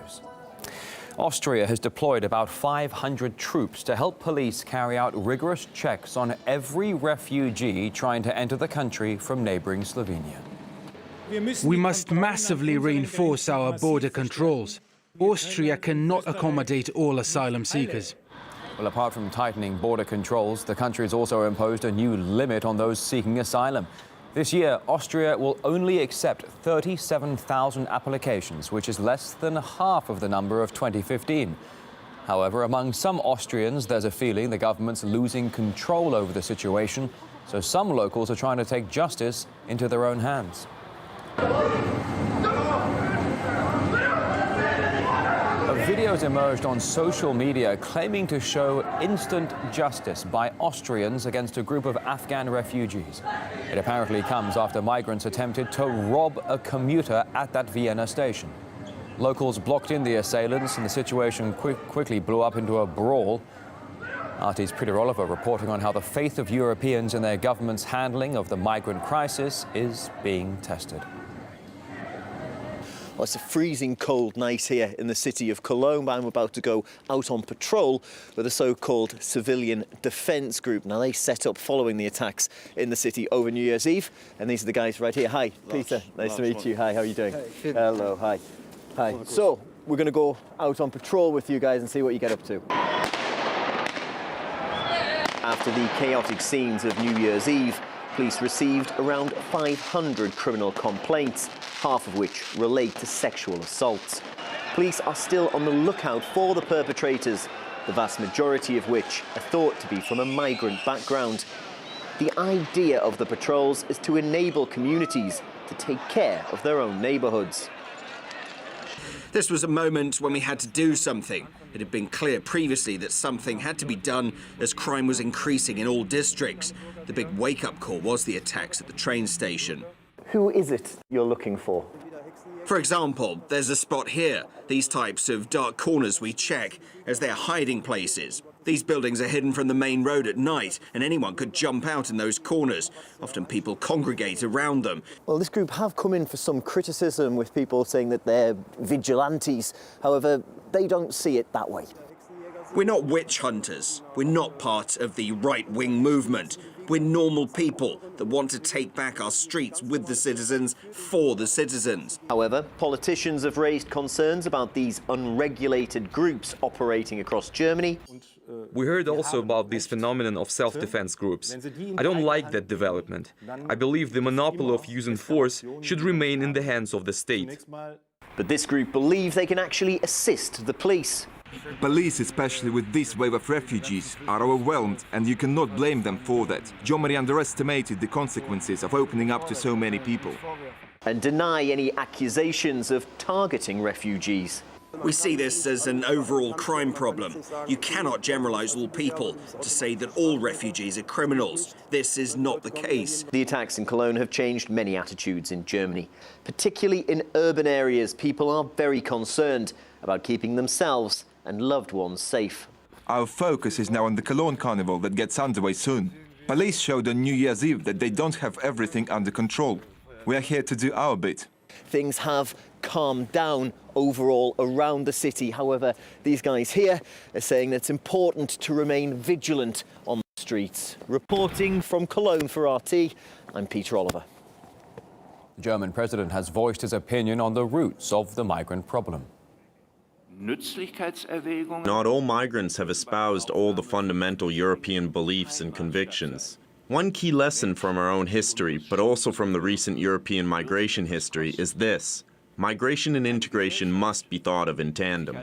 news. Austria has deployed about 500 troops to help police carry out rigorous checks on every refugee trying to enter the country from neighboring Slovenia. We must massively reinforce our border controls. Austria cannot accommodate all asylum seekers. Well, apart from tightening border controls, the country has also imposed a new limit on those seeking asylum. This year, Austria will only accept 37,000 applications, which is less than half of the number of 2015. However, among some Austrians, there's a feeling the government's losing control over the situation, so some locals are trying to take justice into their own hands. Videos emerged on social media claiming to show instant justice by Austrians against a group of Afghan refugees. It apparently comes after migrants attempted to rob a commuter at that Vienna station. Locals blocked in the assailants and the situation quickly blew up into a brawl. RT's Peter Oliver reporting on how the faith of Europeans in their government's handling of the migrant crisis is being tested. Well, it's a freezing cold night here in the city of Cologne, but I'm about to go out on patrol with a so-called civilian defence group. Now, they set up following the attacks in the city over New Year's Eve, and these are the guys right here. Hi, Peter. Nice to meet you. Hi, how are you doing? Hey. Hello, hi. Hi. So, we're going to go out on patrol with you guys and see what you get up to. After the chaotic scenes of New Year's Eve, police received around 500 criminal complaints, half of which relate to sexual assaults. Police are still on the lookout for the perpetrators, the vast majority of which are thought to be from a migrant background. The idea of the patrols is to enable communities to take care of their own neighbourhoods. This was a moment when we had to do something. It had been clear previously that something had to be done as crime was increasing in all districts. The big wake-up call was the attacks at the train station. Who is it you're looking for? For example, there's a spot here. These types of dark corners we check as they're hiding places. These buildings are hidden from the main road at night, and anyone could jump out in those corners. Often people congregate around them. Well, this group have come in for some criticism, with people saying that they're vigilantes. However, they don't see it that way. We're not witch hunters. We're not part of the right-wing movement. We're normal people that want to take back our streets with the citizens, for the citizens. However, politicians have raised concerns about these unregulated groups operating across Germany. We heard also about this phenomenon of self-defense groups. I don't like that development. I believe the monopoly of using force should remain in the hands of the state. But this group believe they can actually assist the police. Police, especially with this wave of refugees, are overwhelmed, and you cannot blame them for that. Germany underestimated the consequences of opening up to so many people. And deny any accusations of targeting refugees. We see this as an overall crime problem. You cannot generalize all people to say that all refugees are criminals. This is not the case. The attacks in Cologne have changed many attitudes in Germany. Particularly in urban areas, people are very concerned about keeping themselves and loved ones safe. Our focus is now on the Cologne Carnival that gets underway soon. Police showed on New Year's Eve that they don't have everything under control. We are here to do our bit. Things have calmed down overall around the city. However, these guys here are saying that it's important to remain vigilant on the streets. Reporting from Cologne for RT, I'm Peter Oliver. The German president has voiced his opinion on the roots of the migrant problem. Not all migrants have espoused all the fundamental European beliefs and convictions. One key lesson from our own history, but also from the recent European migration history, is this: migration and integration must be thought of in tandem.